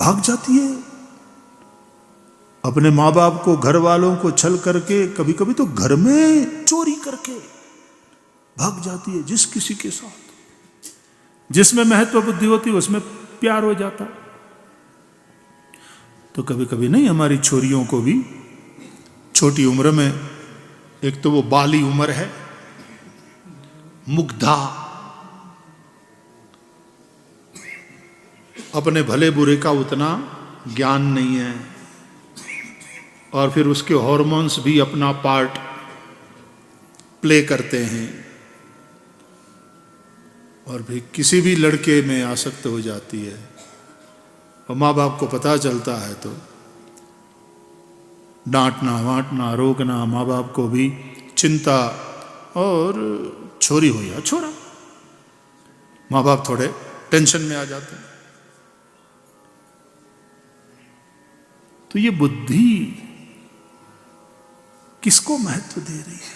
भाग जाती है। अपने माँ बाप को, घर वालों को छल करके, कभी कभी तो घर में चोरी करके भाग जाती है। जिस किसी के साथ जिसमें महत्व बुद्धि होती है उसमें प्यार हो जाता। तो कभी कभी नहीं, हमारी छोरियों को भी छोटी उम्र में, एक तो वो बाली उम्र है, मुग्धा, अपने भले बुरे का उतना ज्ञान नहीं है, और फिर उसके हार्मोन्स भी अपना पार्ट प्ले करते हैं, और भी किसी भी लड़के में आसक्त हो जाती है। और माँ बाप को पता चलता है तो डांटना वांटना रोकना, माँ बाप को भी चिंता, और छोरी हो या छोरा, माँ बाप थोड़े टेंशन में आ जाते हैं। तो ये बुद्धि किसको महत्व दे रही है?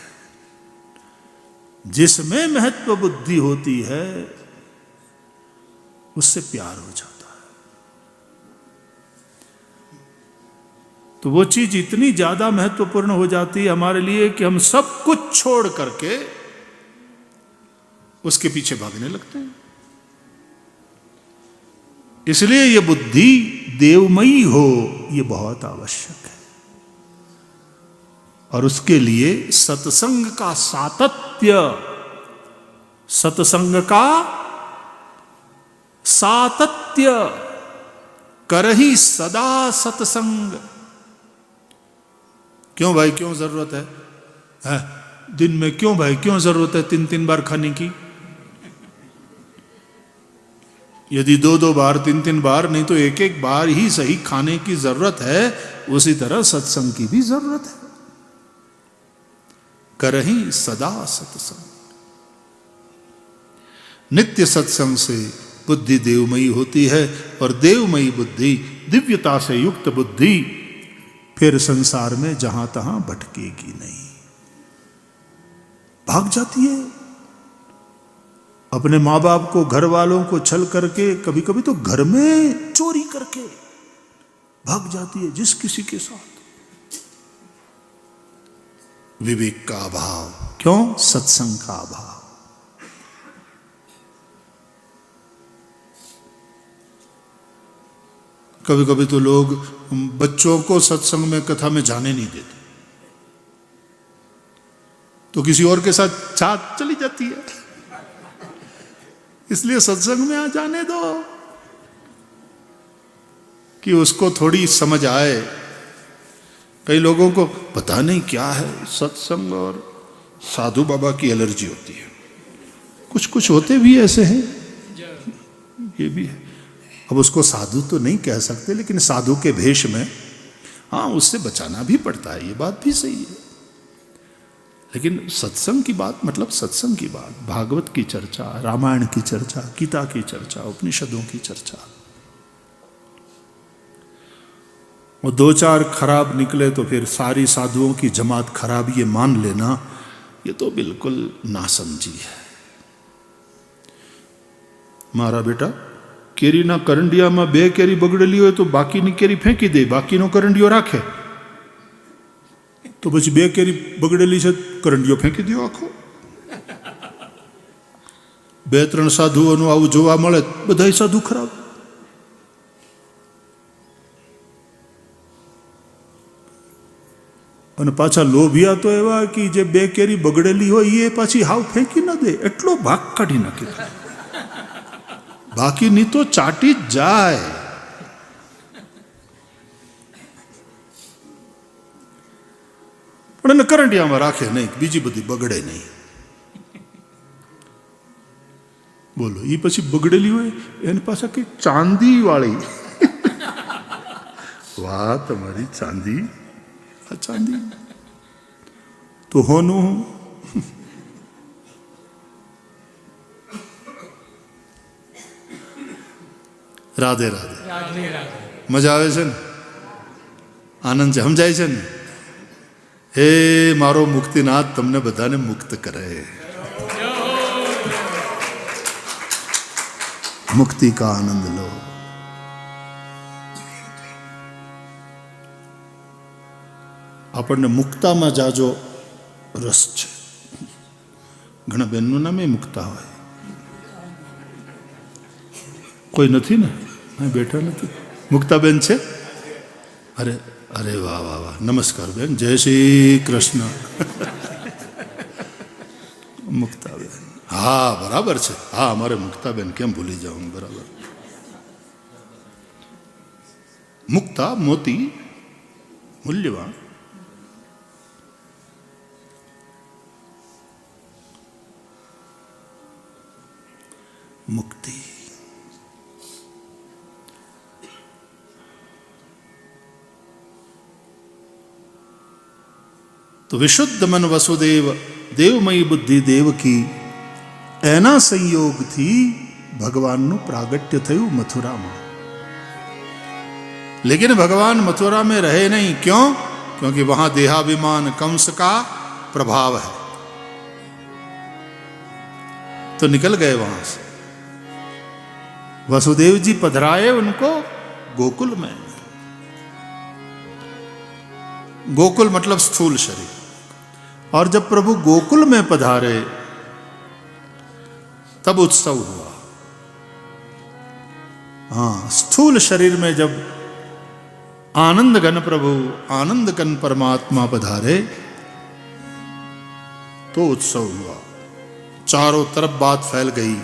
जिसमें महत्व बुद्धि होती है उससे प्यार हो जाता है। तो वो चीज इतनी ज्यादा महत्वपूर्ण हो जाती है हमारे लिए कि हम सब कुछ छोड़ करके उसके पीछे भागने लगते हैं। इसलिए ये बुद्धि देवमयी हो, ये बहुत आवश्यक है। और उसके लिए सत्संग का सातत्य, सत्संग का सातत्य, करहि सदा सत्संग। क्यों भाई, क्यों जरूरत है? दिन में क्यों भाई, क्यों जरूरत है 3-3 बार खाने की? यदि 2-2 बार, 3-3 बार नहीं तो 1-1 बार ही सही खाने की जरूरत है, उसी तरह सत्संग की भी जरूरत है। करहि सदा सत्संग। नित्य सत्संग से बुद्धि देवमयी होती है, और देवमयी बुद्धि, दिव्यता से युक्त बुद्धि फिर संसार में जहां तहां भटकेगी नहीं, भाग जाती है। अपने माँ बाप को, घर वालों को छल करके, कभी कभी तो घर में चोरी करके भाग जाती है। जिस किसी के साथ विवेक का अभाव, क्यों? सत्संग का अभाव। कभी कभी तो लोग बच्चों को सत्संग में, कथा में जाने नहीं देते, तो किसी और के साथ चाट चली जाती है। इसलिए सत्संग में आ जाने दो कि उसको थोड़ी समझ आए। कई लोगों को पता नहीं क्या है, सत्संग और साधु बाबा की एलर्जी होती है। कुछ कुछ होते भी ऐसे हैं, ये भी है। अब उसको साधु तो नहीं कह सकते, लेकिन साधु के भेष में, हाँ, उससे बचाना भी पड़ता है, ये बात भी सही है। लेकिन सत्संग की बात मतलब सत्संग की बात, भागवत की चर्चा, रामायण की चर्चा, गीता की चर्चा, उपनिषदों की चर्चा। वो 2-4 खराब निकले तो फिर सारी साधुओं की जमात खराब, ये मान लेना, ये तो बिल्कुल नासमझी है। मारा बेटा केरी ना करंडिया में 2 केरी बगड़ेली हो तो बाकी नी केरी फेंकी दे, बाकी नो करंडियो राखे। तो પછી 2 केरी बगड़ेली से करंडियो फेंकी दियो आखो। 2-3 साधुओं आવું જોવા મળે, બધાય સાધુ ખરાબ। અને પાછા લોભિયા તો એવા કે જે 2 કેરી બગડેલી હોય એ પાછી હાવ ફેંકી ન દે, એટલો ભાગ કાઢી નાખે, બાકી ની તો ચાટી જ જાય। પણ એને કરંડિયામાં રાખે નહીં, બીજી બધી બગડે નહીં। બોલો, એ પછી બગડેલી હોય એની પાસે કે ચાંદી વાળી, વાહ તમારી ચાંદી, આ ચાંદી તો હોનું। રાધે રાધે, મજા આવે છે ને, આનંદ છે, સમજાય છે ને? હે મારો મુક્તિનાથ તમને બધાને મુક્ત કરે, मुक्ति का आनंद लो। આપણને મુક્તામાં જાજો રસ છે. ઘણા બહેનનું નામ એ મુક્તા હોય. કોઈ નથી ને? અહીં બેઠા નથી. મુક્તાબેન છે? અરે અરે વાહ વાહ વાહ, નમસ્કાર બેન, જય શ્રી કૃષ્ણ. મુક્તાબેન, હા બરાબર છે. હા, અમારે મુક્તાબેન કેમ ભૂલી જાઉં, બરાબર. મુક્તા મોતી મૂલ્યવાન. मुक्ति तो विशुद्ध मन वसुदेव देवमयी बुद्धि देवकी एना संयोग थी भगवान प्रागट्य थયું मथुराમાં. लेकिन भगवान मथुरा में रहे नहीं. क्यों? क्योंकि वहां देहाभिमान कंस का प्रभाव है. तो निकल गए वहां से. वसुदेव जी पधराए उनको गोकुल में. गोकुल मतलब स्थूल शरीर. और जब प्रभु गोकुल में पधारे तब उत्सव हुआ. हाँ, स्थूल शरीर में जब आनंद घन प्रभु, आनंद घन परमात्मा पधारे तो उत्सव हुआ. चारों तरफ बात फैल गई.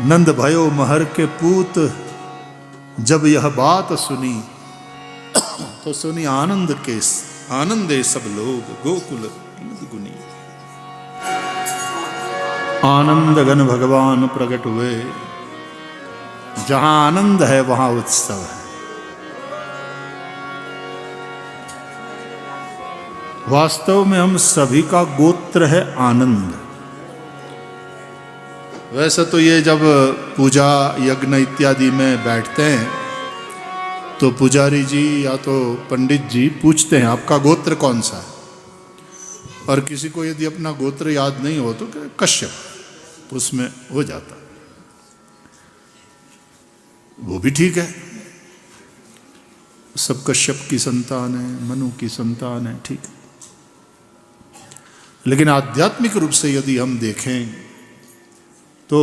नंद भयो महर के पूत, जब यह बात सुनी तो सुनी आनंद के आनंदे सब लोग गोकुल गुनी. आनंद घन भगवान प्रकट हुए. जहां आनंद है वहां उत्सव है. वास्तव में हम सभी का गोत्र है आनंद. वैसे तो ये जब पूजा यज्ञ इत्यादि में बैठते हैं तो पुजारी जी या तो पंडित जी पूछते हैं आपका गोत्र कौन सा है. और किसी को यदि अपना गोत्र याद नहीं हो तो कश्यप, उसमें हो जाता. वो भी ठीक है, सब कश्यप की संतान है, मनु की संतान है, ठीक है. लेकिन आध्यात्मिक रूप से यदि हम देखें तो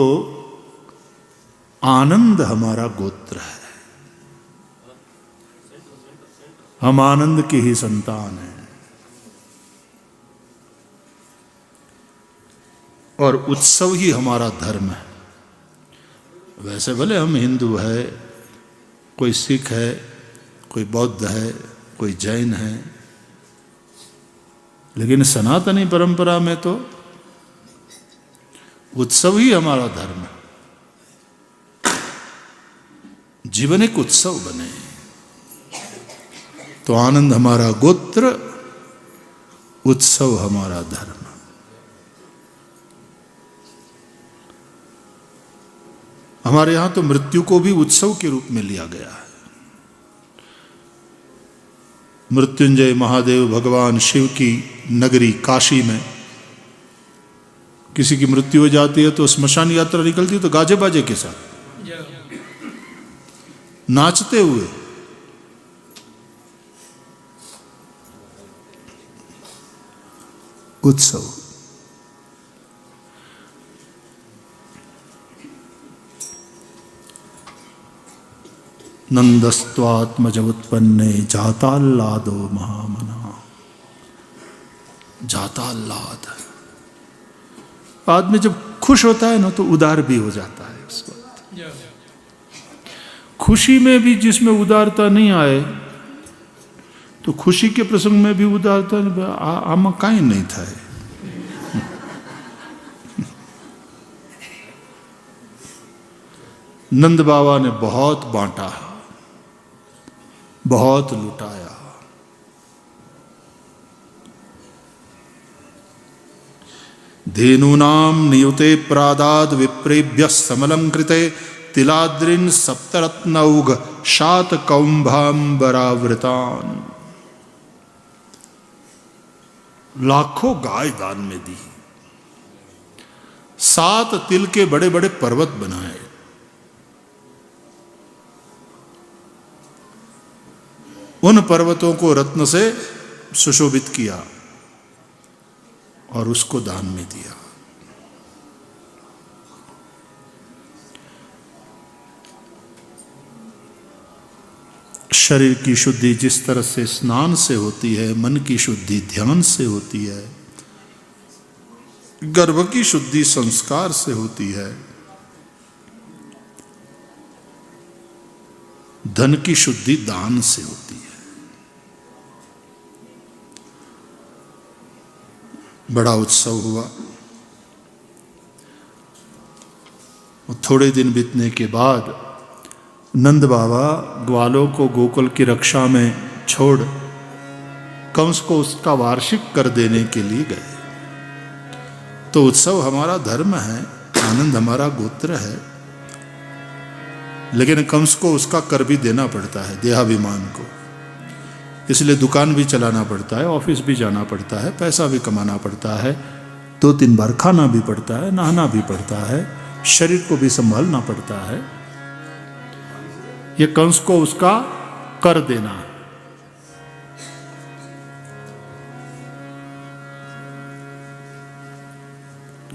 आनंद हमारा गोत्र है. हम आनंद की ही संतान हैं. और उत्सव ही हमारा धर्म है. वैसे भले हम हिंदू है, कोई सिख है, कोई बौद्ध है, कोई जैन है, लेकिन सनातनी परंपरा में तो उत्सव ही हमारा धर्म है. जीवन एक उत्सव बने. तो आनंद हमारा गोत्र, उत्सव हमारा धर्म. हमारे यहां तो मृत्यु को भी उत्सव के रूप में लिया गया है. मृत्युंजय महादेव भगवान शिव की नगरी काशी में किसी की मृत्यु हो जाती है तो स्मशान यात्रा निकलती है तो गाजे बाजे के साथ, नाचते हुए. उत्सव. नंदस्त्वात्मज उत्पन्ने जाताल्लादो महामना. जाताल्लाद. आदमी जब खुश होता है ना तो उदार भी हो जाता है उस वक्त. खुशी में भी जिसमें उदारता नहीं आए तो खुशी के प्रसंग में भी उदारता आमा कहीं नहीं था. नंद बाबा ने बहुत बांटा, बहुत लुटाया. धेनूनाम नियुते प्रादाद विप्रेभ्य समलम कृते तिलाद्रिन सप्तरत्नौघ शात कौंभांबरावृतान. लाखों गाय दान में दी. 7 तिल के बड़े बड़े पर्वत बनाए. उन पर्वतों को रत्न से सुशोभित किया और उसको दान में दिया। शरीर की शुद्धि जिस तरह से स्नान से होती है, मन की शुद्धि ध्यान से होती है, गर्भ की शुद्धि संस्कार से होती है, धन की शुद्धि दान से होती है। बड़ा उत्सव हुआ। थोड़े दिन बीतने के बाद नंद बाबा ग्वालों को गोकुल की रक्षा में छोड़ कंस को उसका वार्षिक कर देने के लिए गए। तो उत्सव हमारा धर्म है, आनंद हमारा गोत्र है, लेकिन कंस को उसका कर भी देना पड़ता है, देहाभिमान को। इसलिए दुकान भी चलाना पड़ता है, ऑफिस भी जाना पड़ता है, पैसा भी कमाना पड़ता है, 2-3 बार खाना भी पड़ता है, नहाना भी पड़ता है, शरीर को भी संभालना पड़ता है। ये कंस को उसका कर देना है।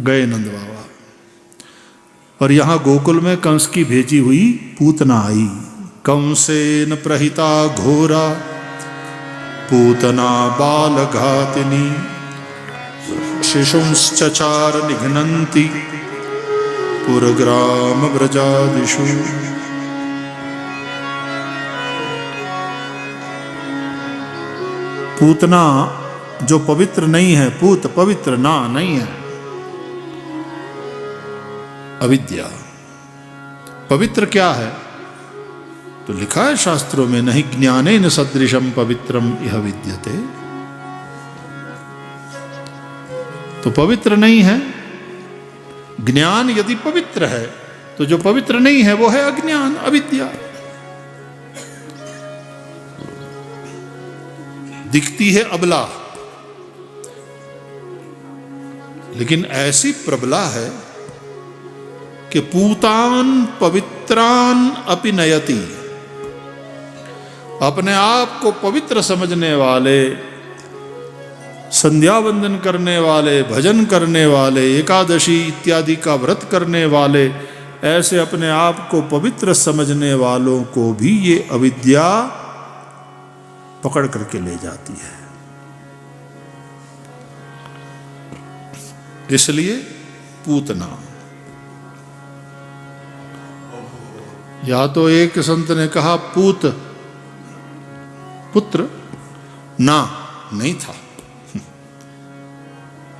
गए नंद बाबा, और यहां गोकुल में कंस की भेजी हुई पूतना आई। कंसेन प्रहिता घोरा पूतना बाल घातिनी शिशुंश्चचार निघ्नन्ति पुरग्राम व्रजादिषु। पूतना जो पवित्र नहीं है, पूत पवित्र ना नहीं है, अविद्या। पवित्र क्या है? तो लिखा है शास्त्रों में, नहीं ज्ञानेन सदृशम पवित्रम इह विद्यते। तो पवित्र नहीं है। ज्ञान यदि पवित्र है तो जो पवित्र नहीं है वो है अज्ञान, अविद्या। दिखती है अबला, लेकिन ऐसी प्रबला है कि पूतान पवित्रान अपि नयति। अपने आप को पवित्र समझने वाले, संध्या वंदन करने वाले, भजन करने वाले, एकादशी इत्यादि का व्रत करने वाले, ऐसे अपने आप को पवित्र समझने वालों को भी ये अविद्या पकड़ करके ले जाती है। इसलिए पूतना। या तो एक संत ने कहा पूत पुत्र ना नहीं था,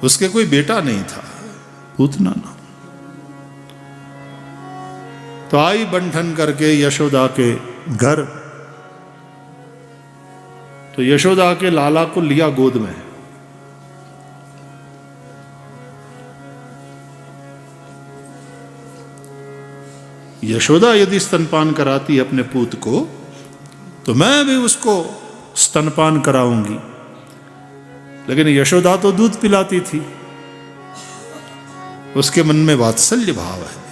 उसके कोई बेटा नहीं था, पूतना ना। तो आई बंठन करके यशोदा के घर, तो यशोदा के लाला को लिया गोद में। यशोदा यदि स्तनपान कराती अपने पूत को, तो मैं भी उसको स्तनपान कराऊंगी। लेकिन यशोदा तो दूध पिलाती थी, उसके मन में वात्सल्य भाव है,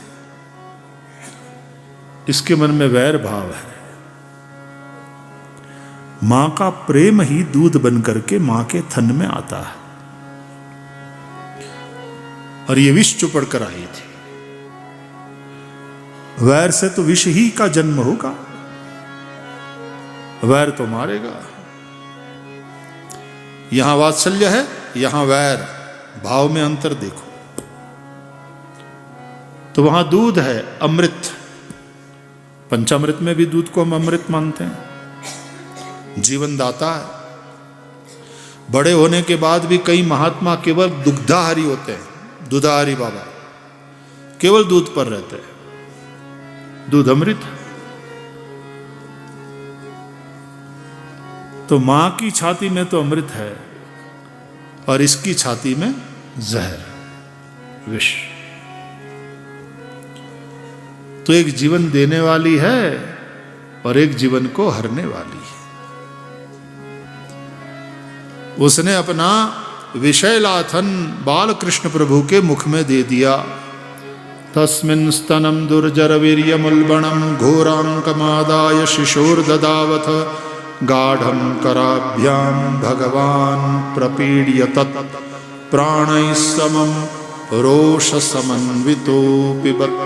इसके मन में वैर भाव है। मां का प्रेम ही दूध बन करके मां के थन में आता है, और ये विष चुपड़ कर आई थी। वैर से तो विष ही का जन्म होगा, वैर तो मारेगा। यहां वात्सल्य है, यहां वैर, भाव में अंतर देखो। तो वहां दूध है, अमृत। पंचामृत में भी दूध को हम अमृत मानते हैं, जीवन दाता है। बड़े होने के बाद भी कई महात्मा केवल दुग्धाहारी होते हैं, दुधाहारी बाबा केवल दूध पर रहते हैं। दूध अमृत है। तो मां की छाती में तो अमृत है, और इसकी छाती में जहर, विष। तो एक जीवन देने वाली है और एक जीवन को हरने वाली है। उसने अपना विषय लाथन बाल कृष्ण प्रभु के मुख में दे दिया। तस्मिन् स्तनं दुर्जर वीर्यमुल्बणं घोरांकमादाय शिशोर्ददावथ गाढ़ं कराभ्यां भगवान् प्रपीड्य तत् प्राणैः समं रोषसमन्वितो पिबत्।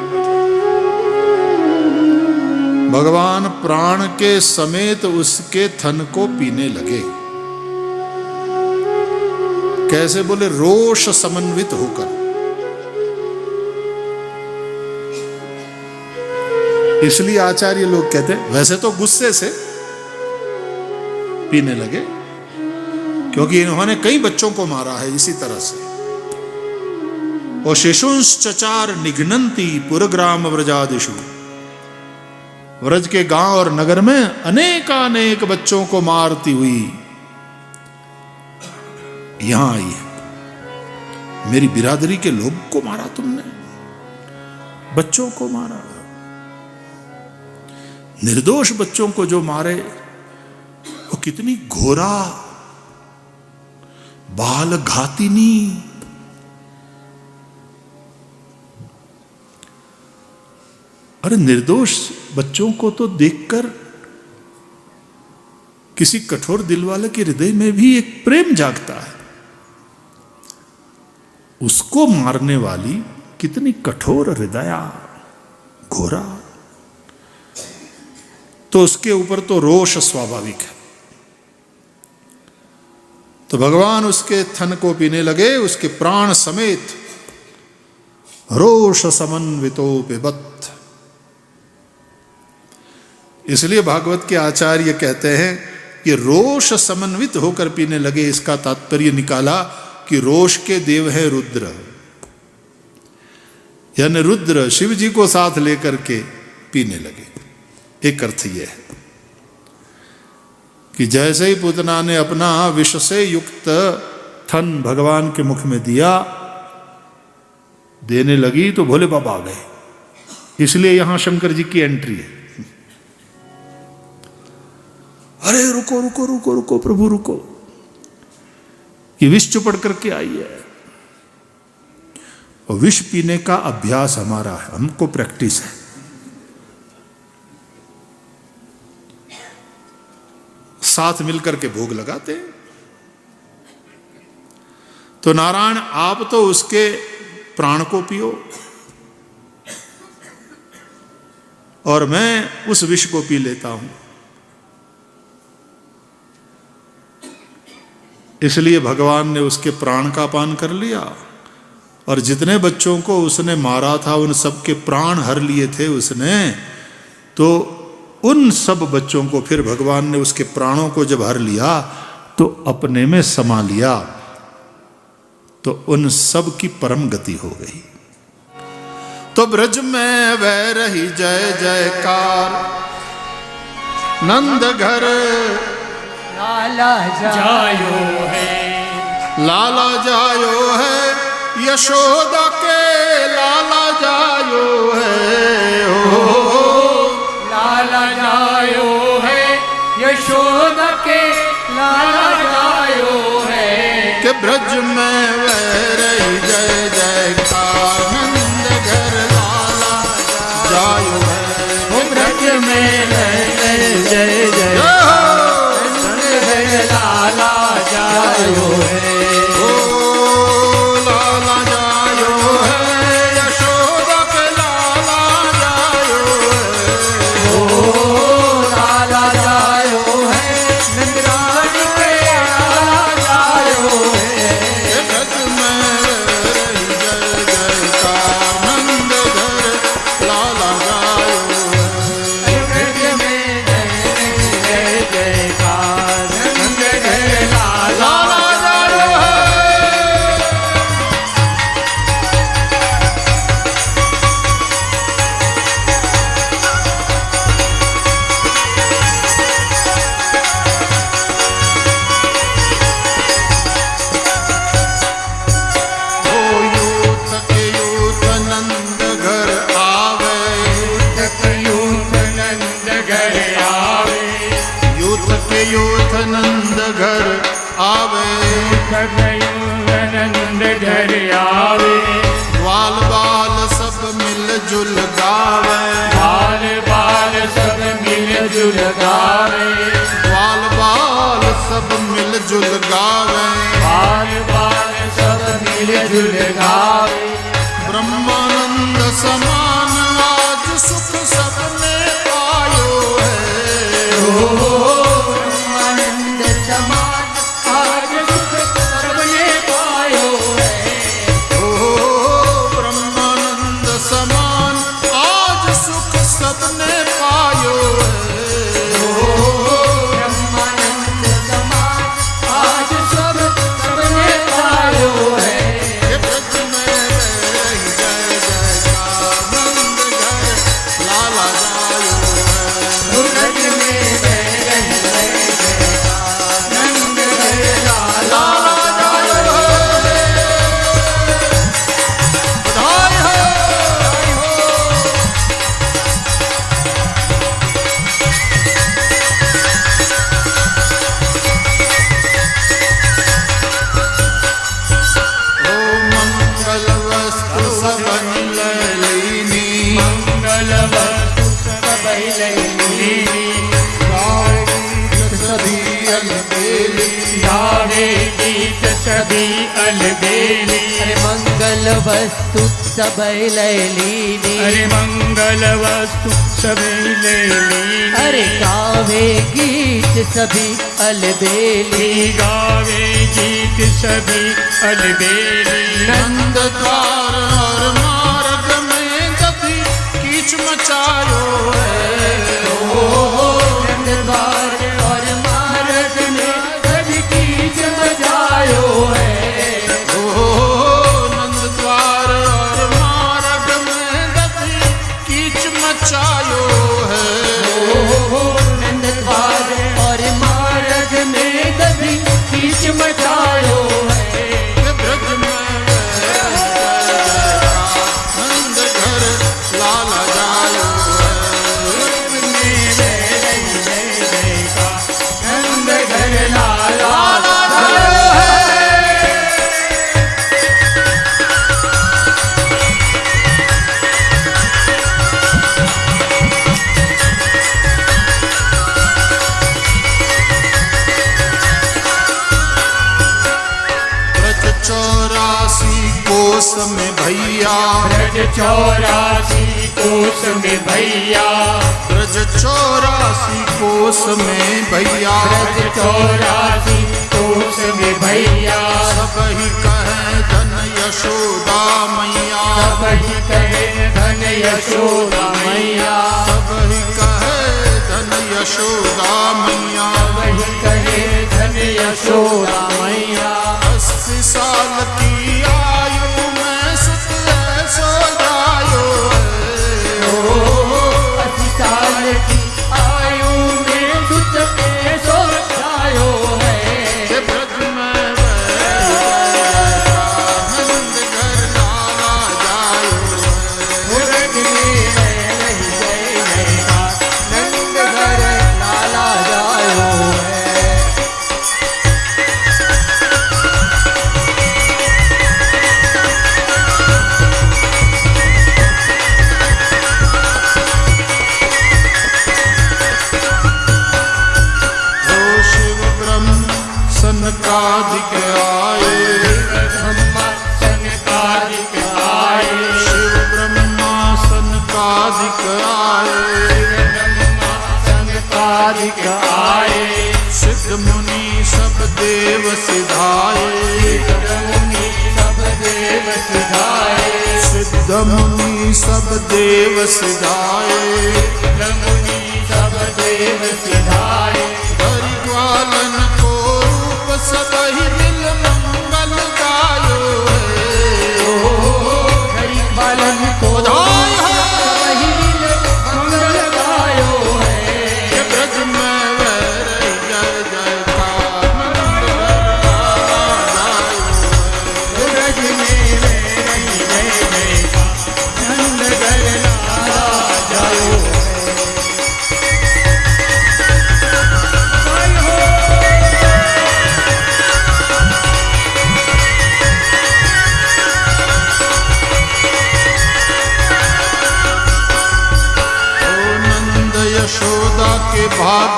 भगवान प्राण के समेत उसके थन को पीने लगे। कैसे बोले? रोष समन्वित होकर। इसलिए आचार्य लोग कहते हैं, वैसे तो गुस्से से पीने लगे, क्योंकि इन्होंने कई बच्चों को मारा है इसी तरह से। और शिशुंश्चचार निघ्नन्ति पुरग्राम व्रजादिषु, व्रज के गांव और नगर में अनेकानेक बच्चों को मारती हुई यहां आई है। मेरी बिरादरी के लोग को मारा तुमने, बच्चों को मारा, निर्दोष बच्चों को जो मारे, वो कितनी घोरा बाल घातिनी। अरे निर्दोष बच्चों को तो देखकर किसी कठोर दिल वाले के हृदय में भी एक प्रेम जागता है। उसको मारने वाली कितनी कठोर हृदया, घोरा। तो उसके ऊपर तो रोष स्वाभाविक है। तो भगवान उसके थन को पीने लगे, उसके प्राण समेत रोष समन्वितो पिबत्। इसलिए भागवत के आचार्य कहते हैं कि रोष समन्वित होकर पीने लगे। इसका तात्पर्य निकाला कि रोष के देव है रुद्र, यानी रुद्र शिव जी को साथ लेकर के पीने लगे। एक अर्थ यह है कि जैसे ही पूतना ने अपना विष से युक्त थन भगवान के मुख में दिया, देने लगी तो भोले बाबा आ गए। इसलिए यहां शंकर जी की एंट्री है। अरे रुको रुको रुको रुको प्रभु रुको, ये विष चुपड़ करके आई है। और विष पीने का अभ्यास हमारा है, हमको प्रैक्टिस है। साथ मिलकर के भोग लगाते हैं। तो नारायण आप तो उसके प्राण को पियो और मैं उस विष को पी लेता हूं। इसलिए भगवान ने उसके प्राण का पान कर लिया और जितने बच्चों को उसने मारा था उन सब के प्राण हर लिए थे उसने। तो उन सब बच्चों को फिर भगवान ने उसके प्राणों को जब हर लिया तो अपने में समा लिया, तो उन सब की परम गति हो गई। तो ब्रज में वह रही जय जयकार, नंद घर लाला जायो है, लाला जायो है, यशोदा के लाला जायो है। ओ लाला जायो है, यशोदा के लाला जायो है। कि ब्रज में वह रही जय जयकार, नंद घर लाला जायो है। वो ब्रज में वह रही जय जय लाला जायो है। ओ लाला जायो है, यशोदा के लाला जायो है। ओ लाला जायो है, नंदरानी के लाला जायो है। ब्रज में रही जय जयकार, नंद घर लाला जायो है। ब्रज में जय जयकार, नंद घर लाला जायो है। ओ यूथ के यूथ नंद घर आवे, यूथ नंद घर आवे, यूथ के यूथ नंद घर आवे। नंद घर आवे। ग्वाल बाल सब मिलजुल गावे, बाल बाल सब मिल जुल गावे। बाल बाल सब मिलजुल गावे, बाल बाल सब मिलजुल गावे। ब्रह्मानंद समान आज सुख सबने पायो है। ब्रह्मानंद समान आज सुख सबने पायो है। ब्रह्मानंद समान आज सुख सबने पायो है। ब्रह्मानंद समान आज सब सबने पायो है। ये ब्रज में रही जय जयकार नंद घर लाला जायो है। ब्रज में रही जय जयकार नंद घर लाला जायो है। बधाई हो, बधाई हो। ओ मंगल वस्तु सबन ललीनी, मंगल वस्तु सब लैली। सभी अलबेली, गावे गीत सभी अलबेली। अरे मंगल वस्तु सब लैली। अरे मंगल वस्तु सभी ले ली। अरे गावे गीत सभी अलबेली। गावे गीत सभी अलबेली। नंद द्वार और मार्ग में कभी कीच मचायो है। नंद द्वार और मार्ग में कभी कीच बजायो है। नंद द्वार और मार्ग में कभी कीच मचायो है। नंद द्वार और मार्ग में कभी कीच मचायो है। ये ब्रज में जय जयकार नंद घर लाला जायो है। नंद घर लाला ब्रज 84 कोस में भैया, ब्रज 84 कोस में भैया। ब्रज 84 कोस में भैया, ब्रज 84 कोस में भैया। सब ही कहे धन यशोदा मैया, सब ही कहे धन यशोदा मैया। सब ही कहे धन यशोदा मैया। वही कहे धन यशोदा मैया। 80 साल की आयु में सुत सो जायो है। 80 साल की आयु में सुत के सो जायो है। ये ब्रज में जय जयकार नंद घर लाला जायो है। ब्रज में रही जय जयकार नंद घर लाला जायो है। ओ शिव ब्रह्म सनकादिक आए, ब्रह्मा सनकादिक आए। शिव ब्रह्मा सनकादिक आए। ब्रह्मा सनकादिक आए। सिद्ध मुनि सब देव सिधाए, मुनि सब देव सिधाए। सिद्ध मुनि सब देव सिधाए। मुनि सब देव सिधाए। हरि ग्वालन को रूप सब ही मिल मंगल गायो है। हरि बालन को बधाई हो। वही मंगल गायो है। ये ब्रज में रही जय जयकार नंद घर लाला जायो है। ब्रज में रही जय जयकार नंद घर लाला जायो है।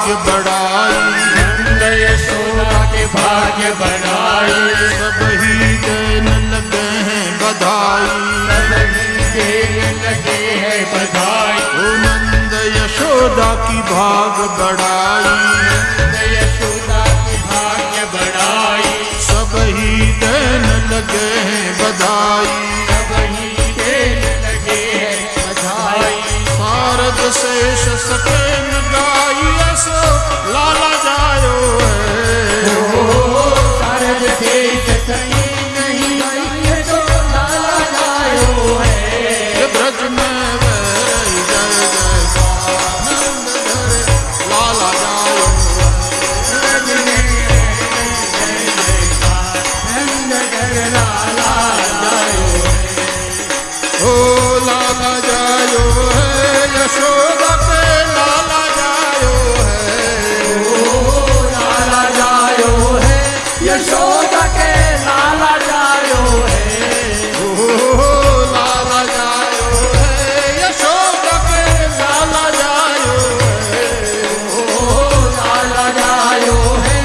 भाग्य बढ़ाई, नंद यशोदा के भाग्य बढ़ाई, सब ही देने लगे हैं बधाई, सब ही देने लगे हैं बधाई। ओ नंद यशोदा की भाग बढ़ाई, नंद यशोदा की भाग्य बढ़ाई, सब ही देने लगे हैं बधाई, सब ही देने लगे हैं बधाई। शारद शेष सके न गाई, ऐसो लाला जायो है। शारद शेष सके नहीं गाई, तो लाला जायो है। ये ब्रज में वही जय जयकार, नंद घर लाला जायो ब्रज में जय जयकार, नंद घर लाला जायो है। ओ लाला जायो है, यशोदा के लाला जायो है। ओ लाला जायो है, यशोदा के लाला जायो है। ओ लाला जायो है, यशोदा के लाला जायो है। ओ लाला जायो है,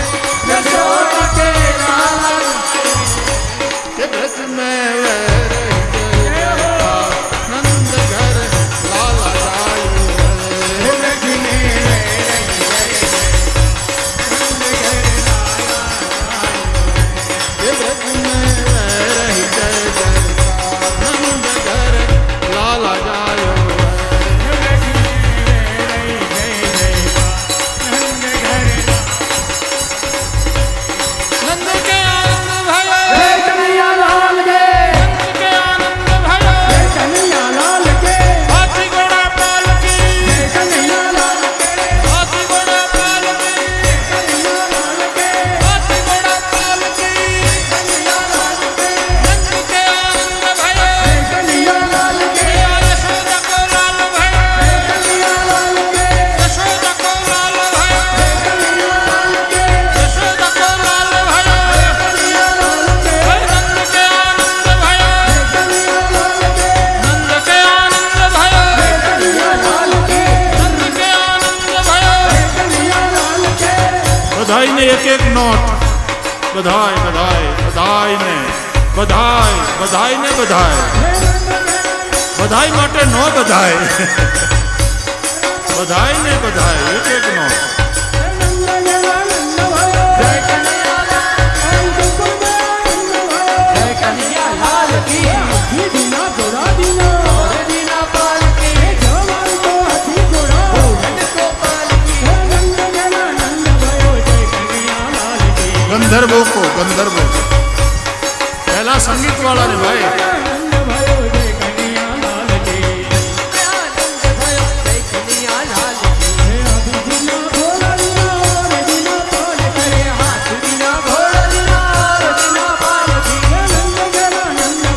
यशोदा के लाला ये ब्रज में वह रही जयकार, नंद घर लाला जायो है। ब्रज में ये ब्रज में वह रही जय जयकार, नंद घर लाला जायो है। नंद के आनंद भयो, कन्हैया लाल के, नंद के आनंद भयो, कन्हैया लाल के, हाथी घोड़ा पालकी, कन्हैया लाल के, हाथी घोड़ा पालकी, कन्हैया लाल के, हाथी घोड़ा पालकी, कन्हैया लाल के, नंद के आनंद भयो, कन्हैया लाल के, यशोदा को लाल भयो, कन्हैया लाल के, यशोदा को लाल भयो, कन्हैया लाल के, यशोदा को लाल भयो, कन्हैया लाल के, नंद के आनंद भयो, कन्हैया लाल के, नंद के आनंद भयो, कन्हैया लाल के, नंद के आनंद भयो। कन्हैया लाल के। बधाई ने एक एक नोट, बधाई बधाई बधाई ने बधाई, बधाई ने बधाई, बधाई माटे नो बधाई, बधाई ने बधाई एक एक नोट। जय कन्हैया लाल, जय कन्हैया लाल की, और दीना पाल के, भूलन को पाल की, गंधर्वों को, गंधर्वों को पहला संगीत वाला ने भाई। आनंद भयो जय कन्हैया लाल की, अरे हाथ दीना भोला दीना, और दीना पाल की, आनंद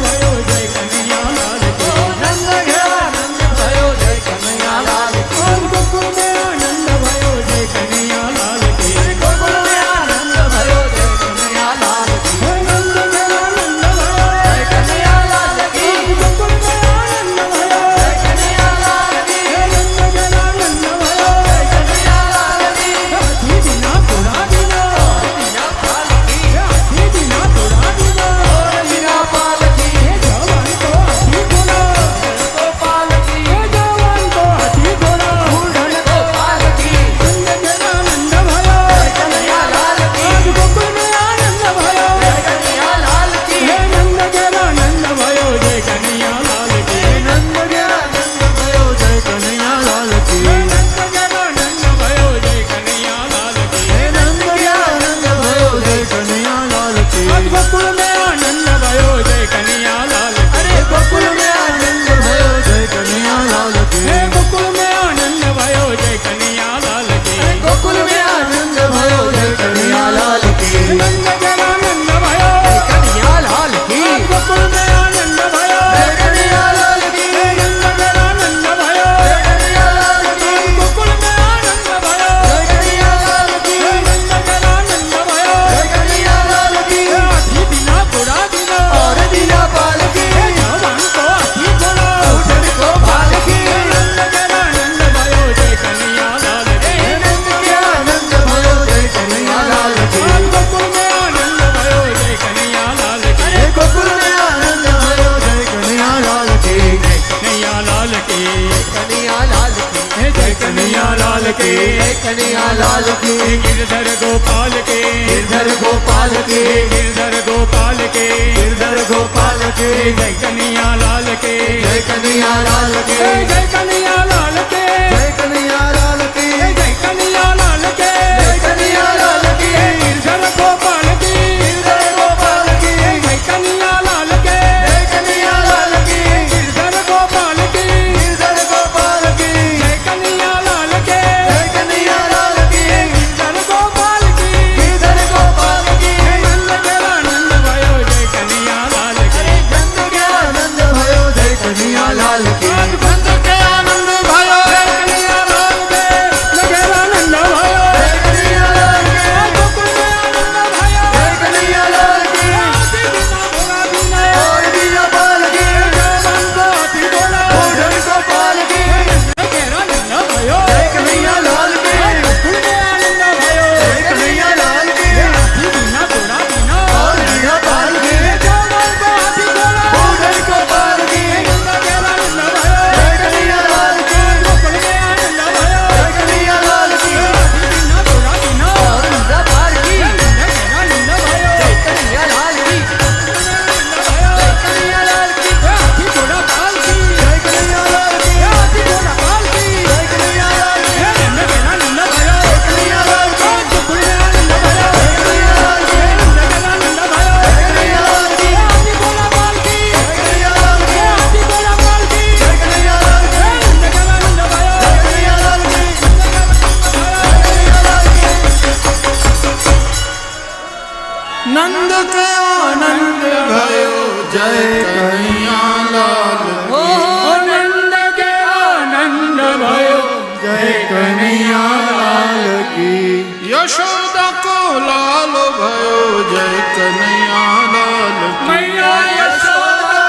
भयो जय कन्हैया लाल की, नंद घरा आनंद भयो जय कन्हैया लाल की, गोकुल में आनंद भयो जय कन्हैया लाल की, गोकुल में आनंद भयो जय कन्हैया लाल की, नंद घरा आनंद भयो जय कन्हैया कन्हैया लाल की गिरधर गोपाल के गिरधर गोपाल की गिरधर गोपाल के गिरधर गोपाल की जय कन्हैया लाल के जय कन्हैया लाल की जय कन्हैया लाल के जय कन्हैया लाल की जय कन्हैया लाल के जय कन्हैया लाल की गिरधर गोपाल की गिरधर गोपाल की जय कन्हैया लाल के जय कन्हैया लाल की गिरधर गोपाल की गिरधर गोपाल की जय कन्हैया लाल के जय कन्हैया लाल की गिरधर गोपाल की गिरधर गोपाल की नंद गेला नंद भयो जय कन्हैया लाल के नंद के आनंद भयो जय कन्हैया लाल की नंद के आनंद भयो जय कन्हैया लाल के नगेला नंद भयो जय कन्हैया लाल की गोकुल में आनंद भयो जय कन्हैया लाल की आदि बिना भोला बिना और बिना पाल की जवान को अति बोला ओढ़न गोपाल की नगेला नंद भयो जय कन्हैया लाल की गोकुल में आनंद भयो जय कन्हैया लाल की आदि बिना भोला बिना और बिना पाल की जवान को अति बोला ओढ़न गोपाल की नगेला नंद भयो जय कन्हैया लाल की गोकुल में आनंद भयो जय कन्हैया लाल की आदि बिना भोला बिना और बिना पाल की नगेला नंद भयो जय कन्हैया लाल की जय कन्हैया लाल की हाथी घोड़ा पाल की जय कन्हैया लाल की हाथी घोड़ा पाल की जय कन्हैया लाल की नंद गेला नंद भयो जय कन्हैया लाल की गोकुल में आनंद भयो जय कन्हैया लाल की नंद गेला नंद भयो जय कन्हैया लाल की हाथी घोड़ा पाल की जय कन्हैया लाल की हाथी घोड़ा पाल की जय कन्हैया लाल की नंद गेला नंद भयो जय कन्हैया लाल की जय कन्हैया लाल की नंद के आनंद भयो जय कन्हैया लाल ओ नंद के आनंद भयो जय कन्हैया लाल की यशोदा को लाल भयो जय कन्हैया लाल मैया यशोदा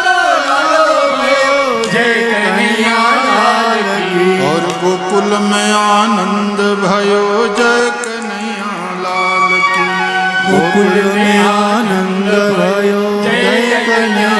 जय कन्हैया लाल की और गोकुल में आनंद भयो जय कन्हैया लाल की गोकुल में आनंद भयो जय कन्हैया